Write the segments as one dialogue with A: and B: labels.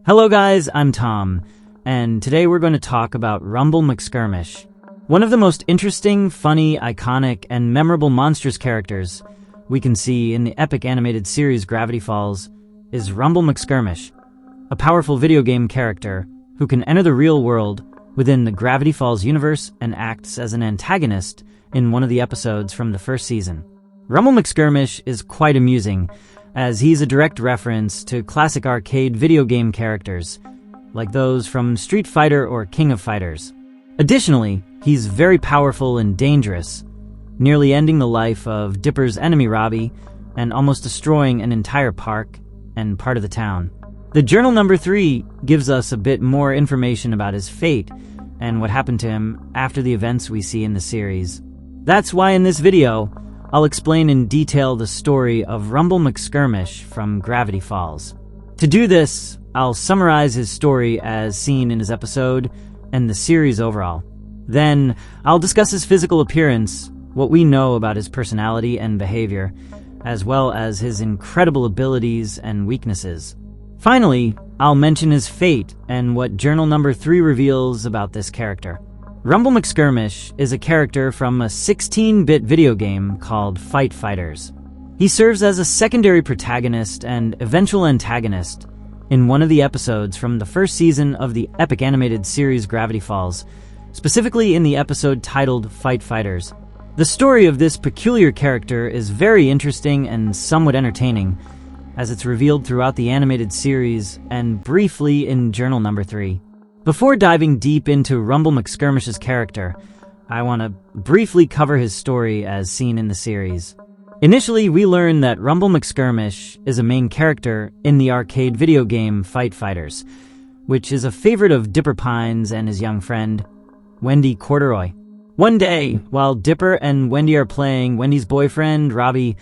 A: Hello guys, I'm Tom, and today we're going to talk about Rumble McSkirmish. One of the most interesting, funny, iconic, and memorable monstrous characters we can see in the epic animated series Gravity Falls is Rumble McSkirmish, a powerful video game character who can enter the real world within the Gravity Falls universe and acts as an antagonist in one of the episodes from the first season. Rumble McSkirmish is quite amusing, as he's a direct reference to classic arcade video game characters, like those from Street Fighter or King of Fighters. Additionally, he's very powerful and dangerous, nearly ending the life of Dipper's enemy Robbie and almost destroying an entire park and part of the town. The journal number 3 gives us a bit more information about his fate and what happened to him after the events we see in the series. That's why in this video, I'll explain in detail the story of Rumble McSkirmish from Gravity Falls. To do this, I'll summarize his story as seen in his episode and the series overall. Then, I'll discuss his physical appearance, what we know about his personality and behavior, as well as his incredible abilities and weaknesses. Finally, I'll mention his fate and what journal number 3 reveals about this character. Rumble McSkirmish is a character from a 16-bit video game called Fight Fighters. He serves as a secondary protagonist and eventual antagonist in one of the episodes from the first season of the epic animated series Gravity Falls, specifically in the episode titled Fight Fighters. The story of this peculiar character is very interesting and somewhat entertaining, as it's revealed throughout the animated series and briefly in journal number 3. Before diving deep into Rumble McSkirmish's character, I want to briefly cover his story as seen in the series. Initially, we learn that Rumble McSkirmish is a main character in the arcade video game Fight Fighters, which is a favorite of Dipper Pines and his young friend, Wendy Corduroy. One day, while Dipper and Wendy are playing, Wendy's boyfriend, Robbie,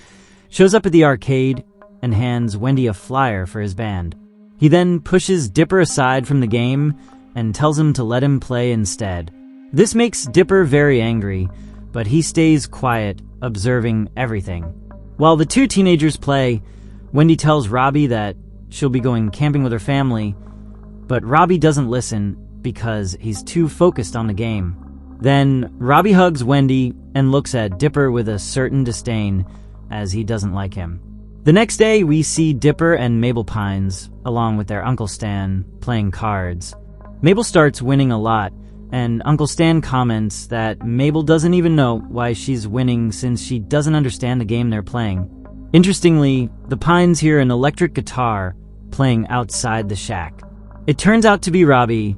A: shows up at the arcade and hands Wendy a flyer for his band. He then pushes Dipper aside from the game and tells him to let him play instead. This makes Dipper very angry, but he stays quiet, observing everything. While the two teenagers play, Wendy tells Robbie that she'll be going camping with her family, but Robbie doesn't listen because he's too focused on the game. Then, Robbie hugs Wendy and looks at Dipper with a certain disdain, as he doesn't like him. The next day, we see Dipper and Mabel Pines, along with their Uncle Stan, playing cards. Mabel starts winning a lot, and Uncle Stan comments that Mabel doesn't even know why she's winning since she doesn't understand the game they're playing. Interestingly, the Pines hear an electric guitar playing outside the shack. It turns out to be Robbie,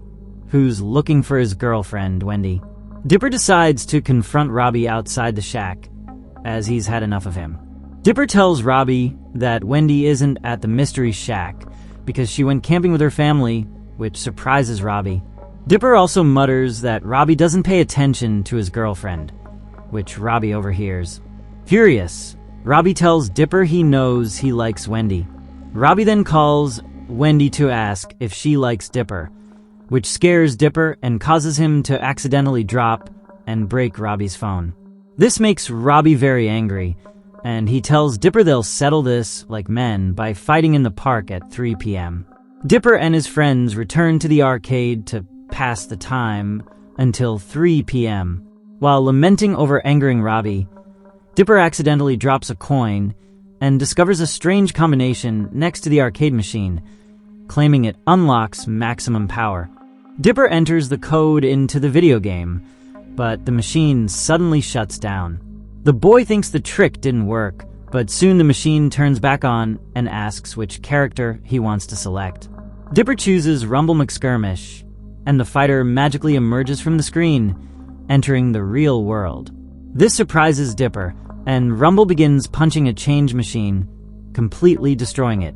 A: who's looking for his girlfriend, Wendy. Dipper decides to confront Robbie outside the shack, as he's had enough of him. Dipper tells Robbie that Wendy isn't at the mystery shack because she went camping with her family, which surprises Robbie. Dipper also mutters that Robbie doesn't pay attention to his girlfriend, which Robbie overhears. Furious, Robbie tells Dipper he knows he likes Wendy. Robbie then calls Wendy to ask if she likes Dipper, which scares Dipper and causes him to accidentally drop and break Robbie's phone. This makes Robbie very angry, and he tells Dipper they'll settle this like men by fighting in the park at 3 p.m. Dipper and his friends return to the arcade to pass the time until 3 p.m. While lamenting over angering Robbie, Dipper accidentally drops a coin and discovers a strange combination next to the arcade machine, claiming it unlocks maximum power. Dipper enters the code into the video game, but the machine suddenly shuts down. The boy thinks the trick didn't work, but soon the machine turns back on and asks which character he wants to select. Dipper chooses Rumble McSkirmish, and the fighter magically emerges from the screen, entering the real world. This surprises Dipper, and Rumble begins punching a change machine, completely destroying it.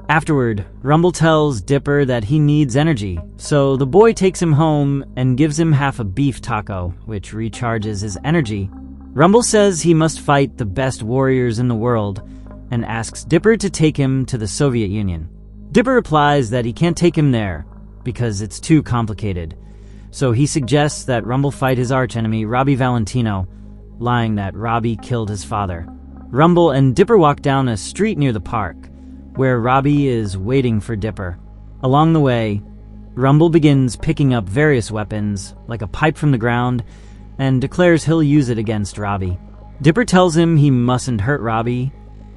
A: Afterward, Rumble tells Dipper that he needs energy, so the boy takes him home and gives him half a beef taco, which recharges his energy. Rumble says he must fight the best warriors in the world and asks Dipper to take him to the Soviet Union. Dipper replies that he can't take him there because it's too complicated, so he suggests that Rumble fight his archenemy Robbie Valentino, lying that Robbie killed his father. Rumble and Dipper walk down a street near the park, where Robbie is waiting for Dipper. Along the way, Rumble begins picking up various weapons, like a pipe from the ground, and declares he'll use it against Robbie. Dipper tells him he mustn't hurt Robbie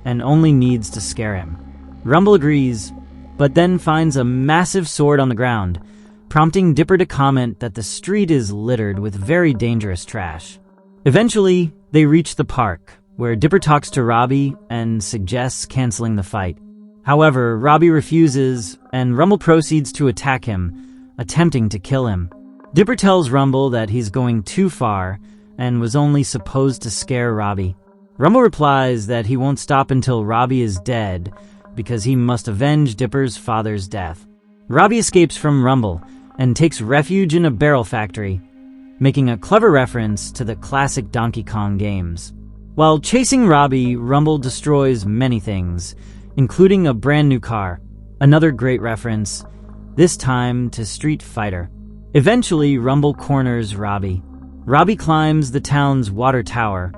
A: and only needs to scare him. Rumble agrees, but then finds a massive sword on the ground, prompting Dipper to comment that the street is littered with very dangerous trash. Eventually, they reach the park, where Dipper talks to Robbie and suggests canceling the fight. However, Robbie refuses, and Rumble proceeds to attack him, attempting to kill him. Dipper tells Rumble that he's going too far and was only supposed to scare Robbie. Rumble replies that he won't stop until Robbie is dead because he must avenge Dipper's father's death. Robbie escapes from Rumble and takes refuge in a barrel factory, making a clever reference to the classic Donkey Kong games. While chasing Robbie, Rumble destroys many things, including a brand new car, another great reference, this time to Street Fighter. Eventually, Rumble corners Robbie. Robbie climbs the town's water tower,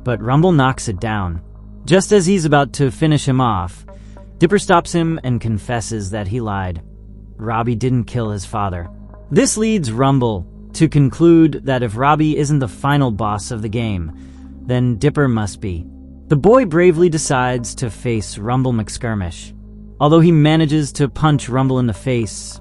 A: but Rumble knocks it down. Just as he's about to finish him off, Dipper stops him and confesses that he lied. Robbie didn't kill his father. This leads Rumble to conclude that if Robbie isn't the final boss of the game, then Dipper must be. The boy bravely decides to face Rumble McSkirmish. Although he manages to punch Rumble in the face,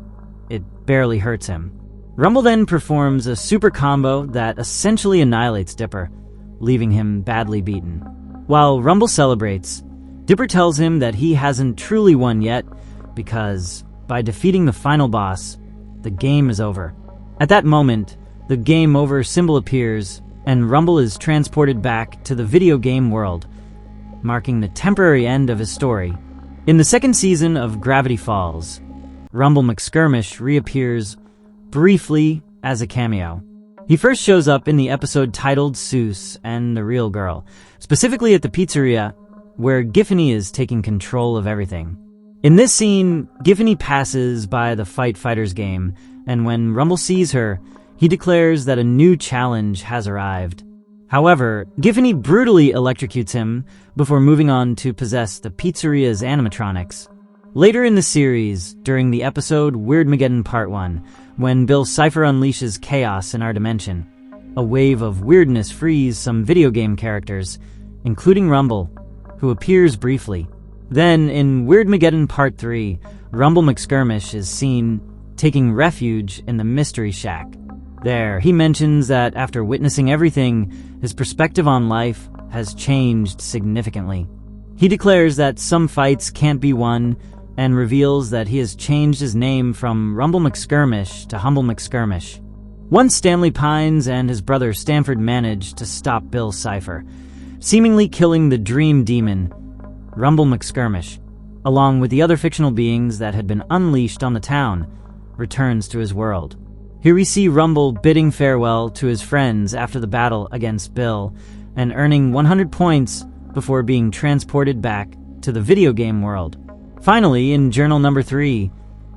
A: it barely hurts him. Rumble then performs a super combo that essentially annihilates Dipper, leaving him badly beaten. While Rumble celebrates, Dipper tells him that he hasn't truly won yet because, by defeating the final boss, the game is over. At that moment, the game over symbol appears, and Rumble is transported back to the video game world, marking the temporary end of his story. In the second season of Gravity Falls, Rumble McSkirmish reappears briefly as a cameo. He first shows up in the episode titled Seuss and the Real Girl, specifically at the pizzeria where Giffany is taking control of everything. In this scene, Giffany passes by the Fight Fighters game, and when Rumble sees her, he declares that a new challenge has arrived. However, Giffany brutally electrocutes him before moving on to possess the pizzeria's animatronics. Later in the series, during the episode Weirdmageddon Part 1, when Bill Cipher unleashes chaos in our dimension, a wave of weirdness frees some video game characters, including Rumble, who appears briefly. Then, in Weirdmageddon Part 3, Rumble McSkirmish is seen taking refuge in the Mystery Shack. There, he mentions that after witnessing everything, his perspective on life has changed significantly. He declares that some fights can't be won, and reveals that he has changed his name from Rumble McSkirmish to Humble McSkirmish. Once Stanley Pines and his brother Stanford managed to stop Bill Cipher, seemingly killing the Dream Demon, Rumble McSkirmish, along with the other fictional beings that had been unleashed on the town, returns to his world. Here we see Rumble bidding farewell to his friends after the battle against Bill, and earning 100 points before being transported back to the video game world. Finally, in Journal Number 3,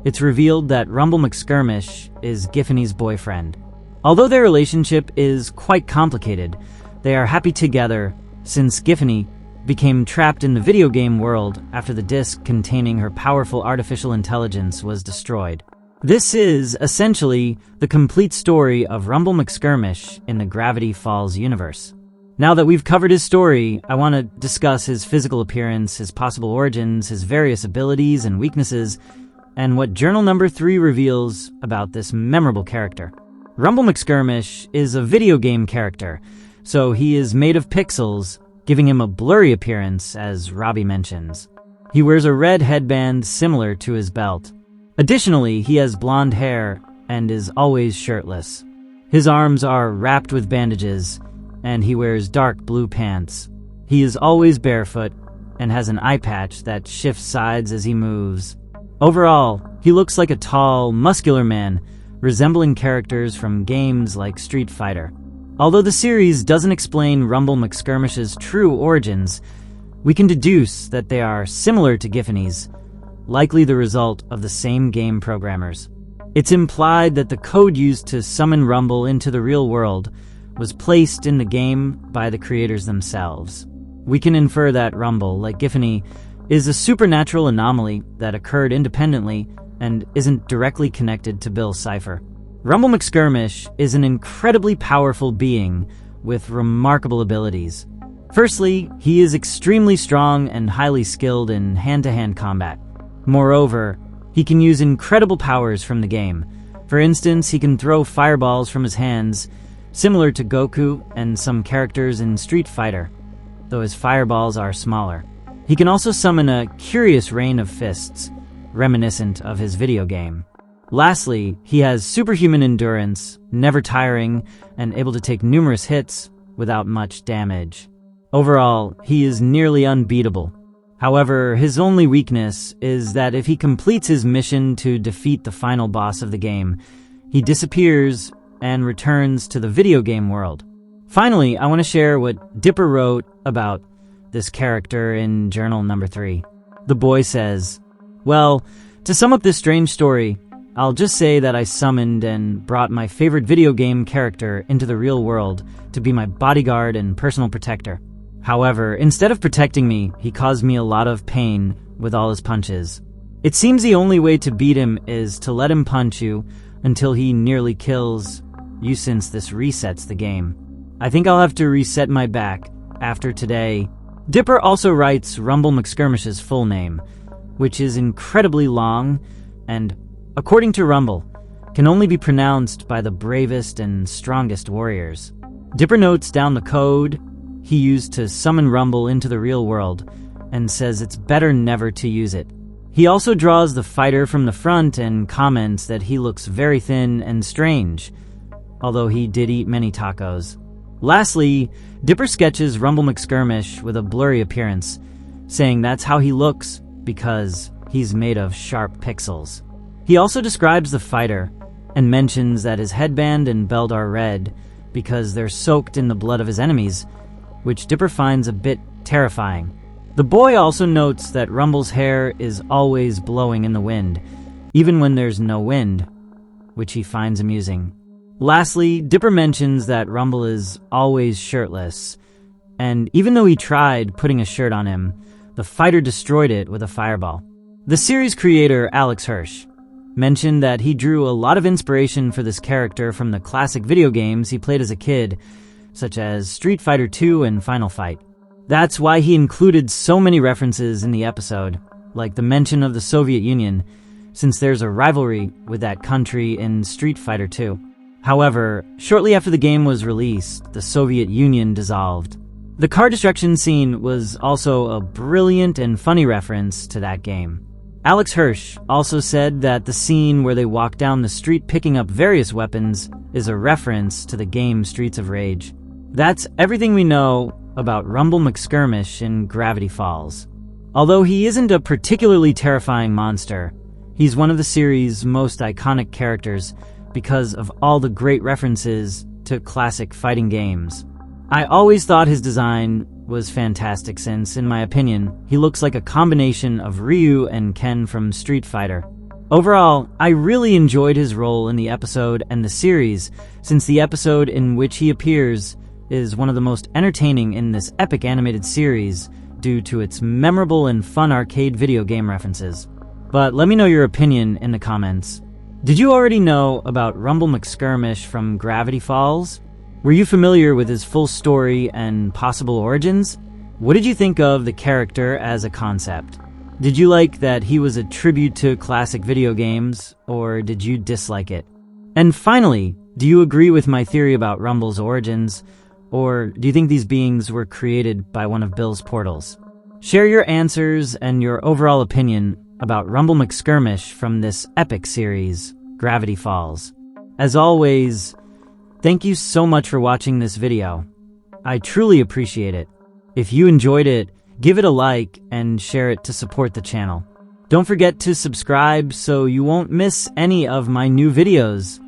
A: it's revealed that Rumble McSkirmish is Giffany's boyfriend. Although their relationship is quite complicated, they are happy together since Giffany became trapped in the video game world after the disk containing her powerful artificial intelligence was destroyed. This is, essentially, the complete story of Rumble McSkirmish in the Gravity Falls universe. Now that we've covered his story, I want to discuss his physical appearance, his possible origins, his various abilities and weaknesses, and what Journal Number 3 reveals about this memorable character. Rumble McSkirmish is a video game character, so he is made of pixels, giving him a blurry appearance, as Robbie mentions. He wears a red headband similar to his belt. Additionally, he has blonde hair and is always shirtless. His arms are wrapped with bandages, and he wears dark blue pants. He is always barefoot and has an eye patch that shifts sides as he moves. Overall, he looks like a tall, muscular man, resembling characters from games like Street Fighter. Although the series doesn't explain Rumble McSkirmish's true origins, we can deduce that they are similar to Giffany's, likely the result of the same game programmers. It's implied that the code used to summon Rumble into the real world was placed in the game by the creators themselves. We can infer that Rumble, like Giffany, is a supernatural anomaly that occurred independently and isn't directly connected to Bill's cipher. Rumble McSkirmish is an incredibly powerful being with remarkable abilities. Firstly, he is extremely strong and highly skilled in hand-to-hand combat. Moreover, he can use incredible powers from the game. For instance, he can throw fireballs from his hands, similar to Goku and some characters in Street Fighter, though his fireballs are smaller. He can also summon a curious rain of fists, reminiscent of his video game. Lastly, he has superhuman endurance, never tiring, and able to take numerous hits without much damage. Overall, he is nearly unbeatable. However, his only weakness is that if he completes his mission to defeat the final boss of the game, he disappears and returns to the video game world. Finally, I want to share what Dipper wrote about this character in journal number 3. The boy says, "Well, to sum up this strange story, I'll just say that I summoned and brought my favorite video game character into the real world to be my bodyguard and personal protector. However, instead of protecting me, he caused me a lot of pain with all his punches. It seems the only way to beat him is to let him punch you until he nearly kills you, since this resets the game. I think I'll have to reset my back after today." Dipper also writes Rumble McSkirmish's full name, which is incredibly long and, according to Rumble, can only be pronounced by the bravest and strongest warriors. Dipper notes down the code he used to summon Rumble into the real world and says it's better never to use it. He also draws the fighter from the front and comments that he looks very thin and strange, although he did eat many tacos. Lastly, Dipper sketches Rumble McSkirmish with a blurry appearance, saying that's how he looks because he's made of sharp pixels. He also describes the fighter and mentions that his headband and belt are red because they're soaked in the blood of his enemies, which Dipper finds a bit terrifying. The boy also notes that Rumble's hair is always blowing in the wind, even when there's no wind, which he finds amusing. Lastly, Dipper mentions that Rumble is always shirtless, and even though he tried putting a shirt on him, the fighter destroyed it with a fireball. The series creator, Alex Hirsch, mentioned that he drew a lot of inspiration for this character from the classic video games he played as a kid, such as Street Fighter II and Final Fight. That's why he included so many references in the episode, like the mention of the Soviet Union, since there's a rivalry with that country in Street Fighter II. However, shortly after the game was released, the Soviet Union dissolved. The car destruction scene was also a brilliant and funny reference to that game. Alex Hirsch also said that the scene where they walk down the street picking up various weapons is a reference to the game Streets of Rage. That's everything we know about Rumble McSkirmish in Gravity Falls. Although he isn't a particularly terrifying monster, he's one of the series' most iconic characters because of all the great references to classic fighting games. I always thought his design was fantastic since, in my opinion, he looks like a combination of Ryu and Ken from Street Fighter. Overall, I really enjoyed his role in the episode and the series, since the episode in which he appears is one of the most entertaining in this epic animated series due to its memorable and fun arcade video game references. But let me know your opinion in the comments. Did you already know about Rumble McSkirmish from Gravity Falls? Were you familiar with his full story and possible origins? What did you think of the character as a concept? Did you like that he was a tribute to classic video games, or did you dislike it? And finally, do you agree with my theory about Rumble's origins, or do you think these beings were created by one of Bill's portals? Share your answers and your overall opinion about Rumble McSkirmish from this epic series, Gravity Falls. As always, thank you so much for watching this video. I truly appreciate it. If you enjoyed it, give it a like and share it to support the channel. Don't forget to subscribe so you won't miss any of my new videos.